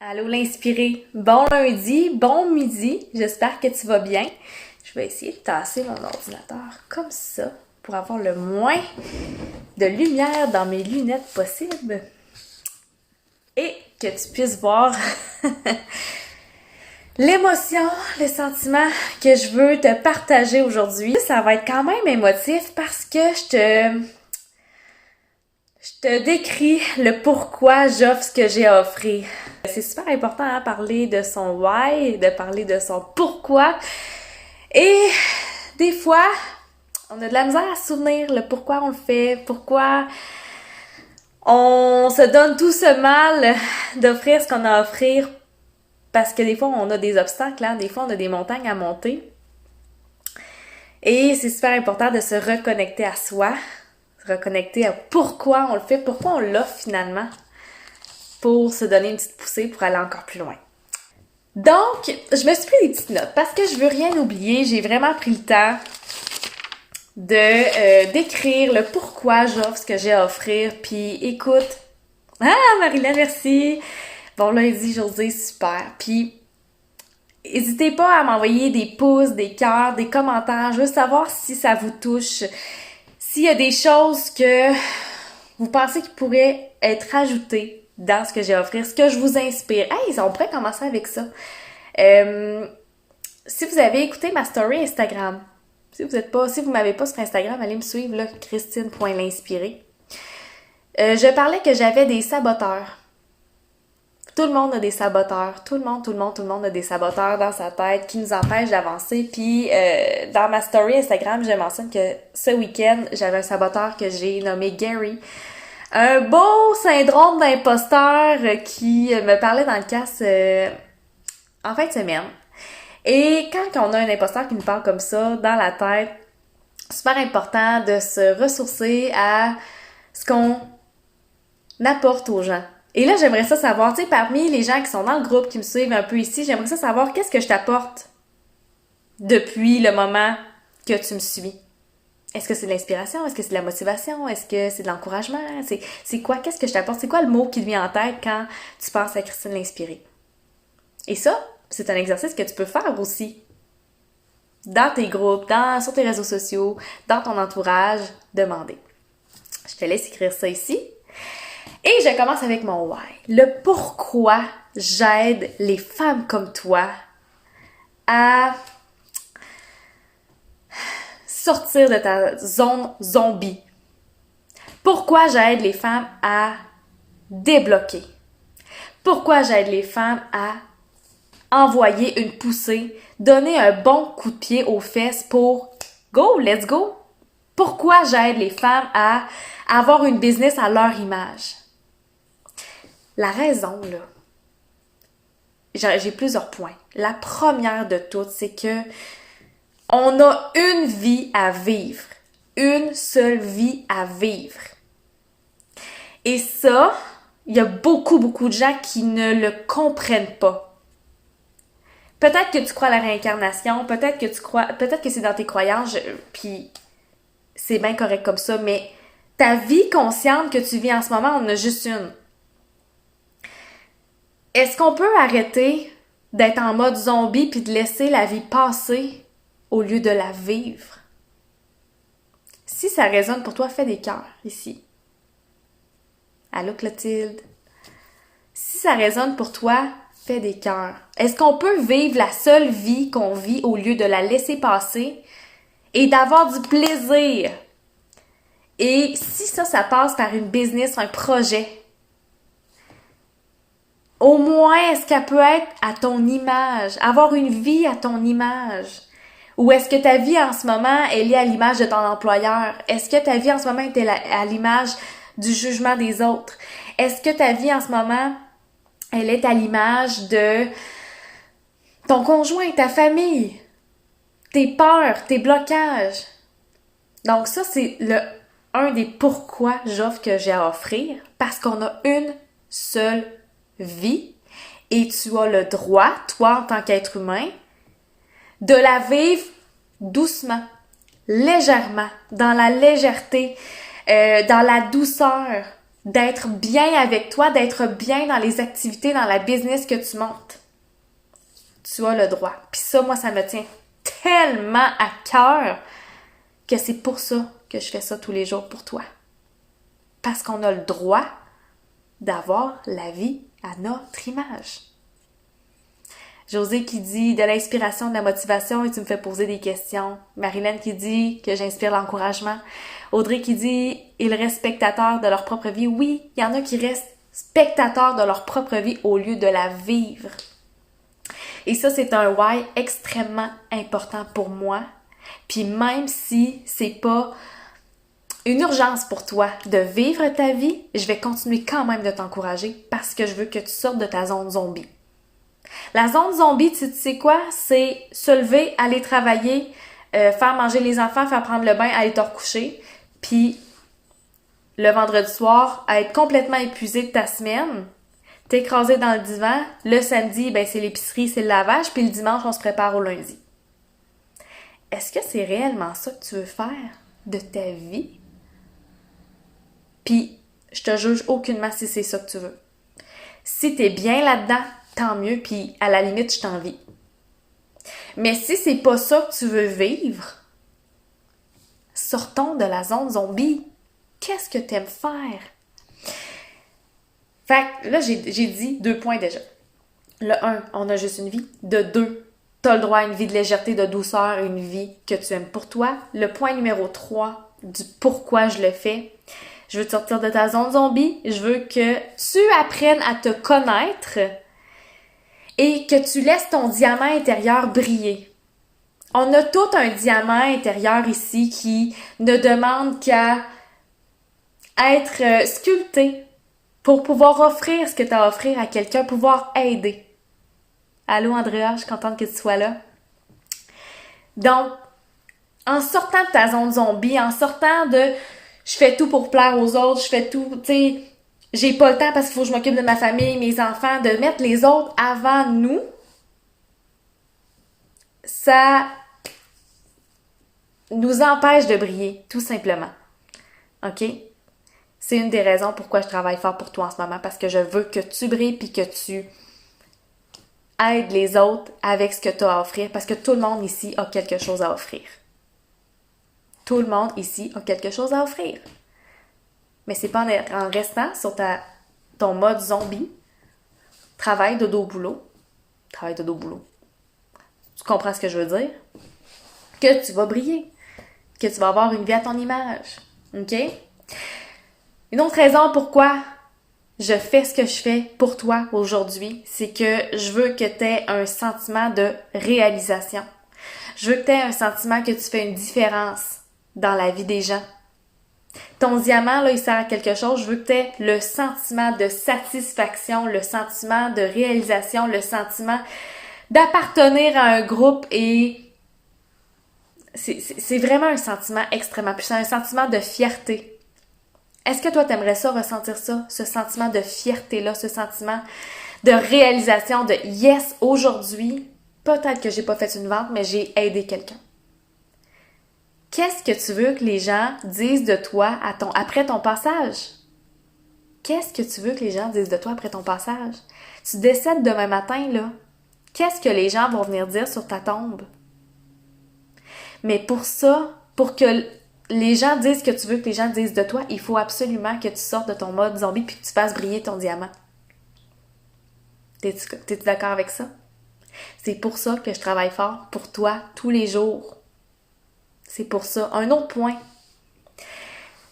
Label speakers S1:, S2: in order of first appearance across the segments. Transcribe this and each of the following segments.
S1: Allô l'inspiré, bon lundi, bon midi, j'espère que tu vas bien. Je vais essayer de tasser mon ordinateur comme ça pour avoir le moins de lumière dans mes lunettes possible et que tu puisses voir l'émotion, le sentiment que je veux te partager aujourd'hui. Ça va être quand même émotif parce que je te décris le pourquoi j'offre ce que j'ai à offrir. C'est super important à parler de son why, de parler de son pourquoi. Et des fois, on a de la misère à se souvenir le pourquoi on le fait, pourquoi on se donne tout ce mal d'offrir ce qu'on a à offrir. Parce que des fois, on a des obstacles, hein? Des fois, on a des montagnes à monter. Et c'est super important de se reconnecter à soi, se reconnecter à pourquoi on le fait, pourquoi on l'offre finalement, pour se donner une petite poussée pour aller encore plus loin. Donc, je me suis pris des petites notes parce que je veux rien oublier. J'ai vraiment pris le temps de d'écrire le pourquoi j'offre ce que j'ai à offrir. Puis écoute, Marilyn, merci. Bon lundi, José, super. Puis n'hésitez pas à m'envoyer des pouces, des cœurs, des commentaires. Je veux savoir si ça vous touche. S'il y a des choses que vous pensez qui pourraient être ajoutées dans ce que j'ai à offrir, ce que je vous inspire. Hey, on pourrait commencer avec ça. Si vous avez écouté ma story Instagram, si vous m'avez pas sur Instagram, allez me suivre, là, christine.l'inspirée. Je parlais que j'avais des saboteurs. Tout le monde a des saboteurs. Tout le monde a des saboteurs dans sa tête qui nous empêchent d'avancer. Puis, dans ma story Instagram, je mentionne que ce week-end, j'avais un saboteur que j'ai nommé Gary. Un beau syndrome d'imposteur qui me parlait dans le casse en fin de semaine. Et quand on a un imposteur qui nous parle comme ça, dans la tête, super important de se ressourcer à ce qu'on apporte aux gens. Et là, j'aimerais ça savoir, tu sais, parmi les gens qui sont dans le groupe, qui me suivent un peu ici, j'aimerais ça savoir qu'est-ce que je t'apporte depuis le moment que tu me suis. Est-ce que c'est de l'inspiration? Est-ce que c'est de la motivation? Est-ce que c'est de l'encouragement? C'est quoi? Qu'est-ce que je t'apporte? C'est quoi le mot qui te vient en tête quand tu penses à Christine l'inspirée? Et ça, c'est un exercice que tu peux faire aussi. Dans tes groupes, sur tes réseaux sociaux, dans ton entourage, demander. Je te laisse écrire ça ici. Et je commence avec mon why. Le pourquoi j'aide les femmes comme toi à sortir de ta zone zombie. Pourquoi j'aide les femmes à débloquer. Pourquoi j'aide les femmes à envoyer une poussée, donner un bon coup de pied aux fesses pour go, let's go. Pourquoi j'aide les femmes à avoir une business à leur image. La raison, là, j'ai plusieurs points. La première de toutes, c'est que on a une vie à vivre. Une seule vie à vivre. Et ça, il y a beaucoup de gens qui ne le comprennent pas. Peut-être que tu crois à la réincarnation, peut-être que c'est dans tes croyances, puis c'est bien correct comme ça, mais ta vie consciente que tu vis en ce moment, on en a juste une. Est-ce qu'on peut arrêter d'être en mode zombie puis de laisser la vie passer au lieu de la vivre? Si ça résonne pour toi, fais des cœurs ici. Allô Clotilde? Si ça résonne pour toi, fais des cœurs. Est-ce qu'on peut vivre la seule vie qu'on vit au lieu de la laisser passer et d'avoir du plaisir? Et si ça passe par une business, un projet, au moins, est-ce qu'elle peut être à ton image? Avoir une vie à ton image? Ou est-ce que ta vie en ce moment, elle est à l'image de ton employeur? Est-ce que ta vie en ce moment est à l'image du jugement des autres? Est-ce que ta vie en ce moment, elle est à l'image de ton conjoint, ta famille, tes peurs, tes blocages? Donc ça, c'est un des pourquoi j'offre que j'ai à offrir, parce qu'on a une seule vie et tu as le droit, toi en tant qu'être humain, de la vivre doucement, légèrement, dans la légèreté, dans la douceur, d'être bien avec toi, d'être bien dans les activités, dans la business que tu montes. Tu as le droit. Puis ça, moi, ça me tient tellement à cœur que c'est pour ça que je fais ça tous les jours pour toi. Parce qu'on a le droit d'avoir la vie à notre image. José qui dit de l'inspiration, de la motivation et tu me fais poser des questions. Marilyn qui dit que j'inspire l'encouragement. Audrey qui dit ils restent spectateurs de leur propre vie. Oui, il y en a qui restent spectateurs de leur propre vie au lieu de la vivre. Et ça, c'est un why extrêmement important pour moi. Puis même si c'est pas une urgence pour toi de vivre ta vie, je vais continuer quand même de t'encourager parce que je veux que tu sortes de ta zone zombie. La zone zombie, tu sais quoi? C'est se lever, aller travailler, faire manger les enfants, faire prendre le bain, aller te recoucher, puis le vendredi soir, être complètement épuisé de ta semaine, t'écraser dans le divan. Le samedi, ben c'est l'épicerie, c'est le lavage, puis le dimanche, on se prépare au lundi. Est-ce que c'est réellement ça que tu veux faire de ta vie? Puis, je te juge aucunement si c'est ça que tu veux. Si t'es bien là-dedans, tant mieux, puis à la limite, je t'envie. Mais si c'est pas ça que tu veux vivre, sortons de la zone zombie. Qu'est-ce que t'aimes faire? Fait que là, j'ai dit 2 points déjà. Le 1, on a juste une vie. De 2, t'as le droit à une vie de légèreté, de douceur, une vie que tu aimes pour toi. Le point numéro 3 du pourquoi je le fais. Je veux te sortir de ta zone zombie. Je veux que tu apprennes à te connaître et que tu laisses ton diamant intérieur briller. On a tout un diamant intérieur ici qui ne demande qu'à être sculpté pour pouvoir offrir ce que tu as à offrir à quelqu'un, pouvoir aider. Allô Andrea, je suis contente que tu sois là. Donc, en sortant de ta zone zombie, en sortant de je fais tout pour plaire aux autres, je fais tout, tu sais, j'ai pas le temps parce qu'il faut que je m'occupe de ma famille, mes enfants, de mettre les autres avant nous, ça nous empêche de briller, tout simplement. OK? C'est une des raisons pourquoi je travaille fort pour toi en ce moment, parce que je veux que tu brilles puis que tu aides les autres avec ce que tu as à offrir, parce que tout le monde ici a quelque chose à offrir. Tout le monde ici a quelque chose à offrir. Mais c'est pas en restant sur ton mode zombie, travail, dodo, boulot. Travail, dodo, boulot. Tu comprends ce que je veux dire? Que tu vas briller. Que tu vas avoir une vie à ton image. OK? Une autre raison pourquoi je fais ce que je fais pour toi aujourd'hui, c'est que je veux que tu aies un sentiment de réalisation. Je veux que tu aies un sentiment que tu fais une différence dans la vie des gens. Ton diamant, là, il sert à quelque chose. Je veux que tu aies le sentiment de satisfaction, le sentiment de réalisation, le sentiment d'appartenir à un groupe et c'est vraiment un sentiment extrêmement puissant, un sentiment de fierté. Est-ce que toi, t'aimerais ça, ressentir ça, ce sentiment de fierté-là, ce sentiment de réalisation, de yes, aujourd'hui, peut-être que j'ai pas fait une vente, mais j'ai aidé quelqu'un. Qu'est-ce que tu veux que les gens disent de toi après ton passage? Qu'est-ce que tu veux que les gens disent de toi après ton passage? Tu décèdes demain matin, là. Qu'est-ce que les gens vont venir dire sur ta tombe? Mais pour ça, pour que les gens disent ce que tu veux que les gens disent de toi, il faut absolument que tu sortes de ton mode zombie puis que tu fasses briller ton diamant. T'es-tu d'accord avec ça? C'est pour ça que je travaille fort pour toi tous les jours. C'est pour ça. Un autre point.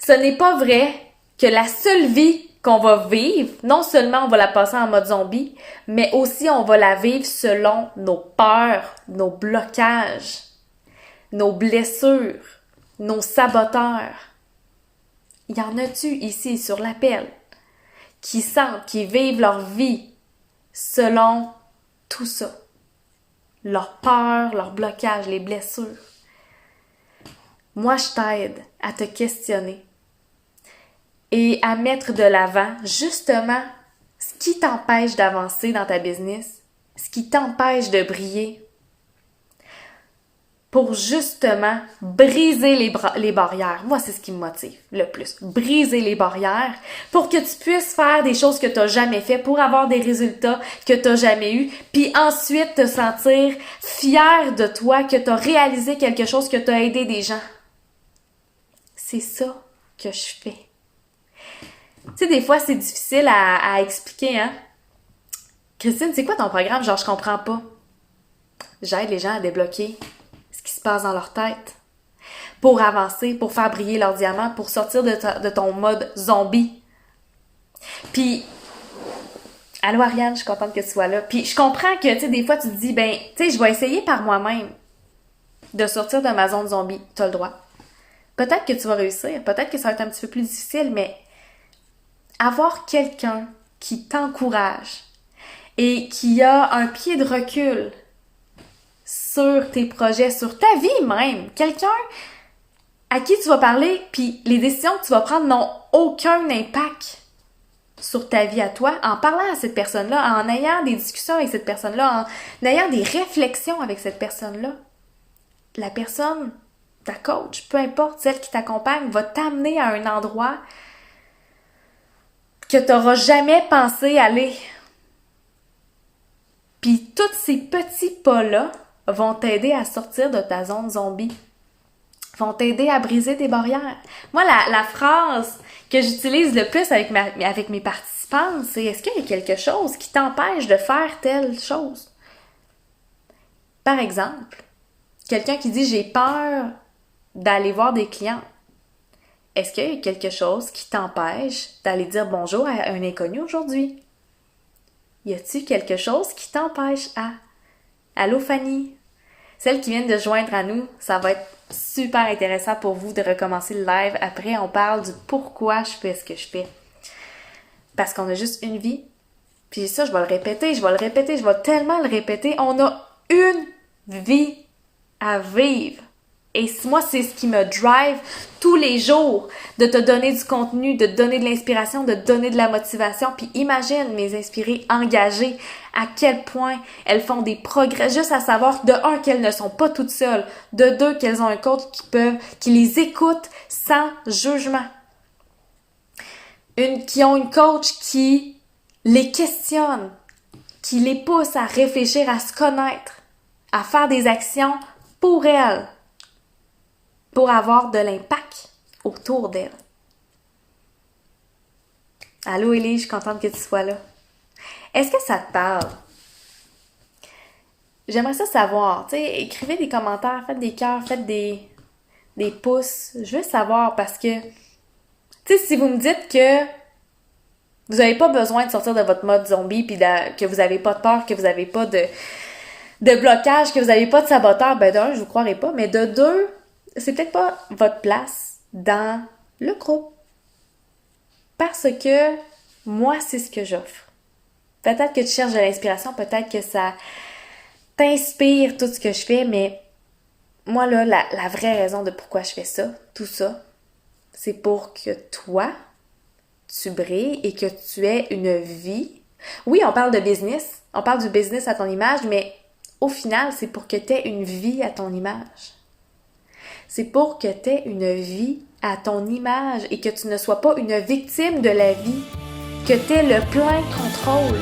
S1: Ce n'est pas vrai que la seule vie qu'on va vivre, non seulement on va la passer en mode zombie, mais aussi on va la vivre selon nos peurs, nos blocages, nos blessures, nos saboteurs. Y en a-tu ici sur l'appel qui sentent, qui vivent leur vie selon tout ça? Leurs peurs, leurs blocages, les blessures. Moi, je t'aide à te questionner et à mettre de l'avant justement ce qui t'empêche d'avancer dans ta business, ce qui t'empêche de briller, pour justement briser les barrières. Moi, c'est ce qui me motive le plus. Briser les barrières pour que tu puisses faire des choses que tu n'as jamais fait, pour avoir des résultats que tu n'as jamais eus, puis ensuite te sentir fier de toi, que tu as réalisé quelque chose, que tu as aidé des gens. C'est ça que je fais. Tu sais, des fois, c'est difficile à expliquer, hein? Christine, c'est quoi ton programme? Genre, je comprends pas. J'aide les gens à débloquer ce qui se passe dans leur tête pour avancer, pour faire briller leur diamant, pour sortir de ton mode zombie. Puis, allô Ariane, je suis contente que tu sois là. Puis, je comprends que, tu sais, des fois, tu te dis, ben, tu sais, je vais essayer par moi-même de sortir de ma zone zombie. Tu as le droit. Peut-être que tu vas réussir, peut-être que ça va être un petit peu plus difficile, mais avoir quelqu'un qui t'encourage et qui a un pied de recul sur tes projets, sur ta vie même. Quelqu'un à qui tu vas parler, puis les décisions que tu vas prendre n'ont aucun impact sur ta vie à toi, en parlant à cette personne-là, en ayant des discussions avec cette personne-là, en ayant des réflexions avec cette personne-là. La personne, ta coach, peu importe, celle qui t'accompagne, va t'amener à un endroit que tu n'auras jamais pensé aller. Puis tous ces petits pas-là vont t'aider à sortir de ta zone zombie, vont t'aider à briser des barrières. Moi, la phrase que j'utilise le plus avec mes participants, c'est « Est-ce qu'il y a quelque chose qui t'empêche de faire telle chose? » Par exemple, quelqu'un qui dit « J'ai peur d'aller voir des clients. » Est-ce qu'il y a quelque chose qui t'empêche d'aller dire bonjour à un inconnu aujourd'hui? Y a-t-il quelque chose qui t'empêche à... Allô Fanny? Celles qui viennent de joindre à nous, ça va être super intéressant pour vous de recommencer le live. Après, on parle du pourquoi je fais ce que je fais. Parce qu'on a juste une vie. Puis ça, je vais le répéter, je vais tellement le répéter. On a une vie à vivre. Et moi, c'est ce qui me drive tous les jours, de te donner du contenu, de te donner de l'inspiration, de te donner de la motivation. Puis imagine mes inspirées engagées, à quel point elles font des progrès, juste à savoir, de un, qu'elles ne sont pas toutes seules, de deux, qu'elles ont un coach qui les écoute sans jugement. Qui ont une coach qui les questionne, qui les pousse à réfléchir, à se connaître, à faire des actions pour elles, pour avoir de l'impact autour d'elle. Allô Élie, je suis contente que tu sois là. Est-ce que ça te parle? J'aimerais ça savoir. Tu sais, écrivez des commentaires, faites des cœurs, faites des pouces. Je veux savoir parce que, tu sais, si vous me dites que vous n'avez pas besoin de sortir de votre mode zombie, puis que vous n'avez pas de peur, que vous n'avez pas de blocage, que vous n'avez pas de saboteur, ben d'un, je vous croirais pas, mais de deux, c'est peut-être pas votre place dans le groupe. Parce que moi, c'est ce que j'offre. Peut-être que tu cherches de l'inspiration, peut-être que ça t'inspire tout ce que je fais, mais moi, là, la vraie raison de pourquoi je fais ça, tout ça, c'est pour que toi, tu brilles et que tu aies une vie. Oui, on parle de business, on parle du business à ton image, mais au final, c'est pour que tu aies une vie à ton image. C'est pour que tu aies une vie à ton image et que tu ne sois pas une victime de la vie, que tu aies le plein contrôle.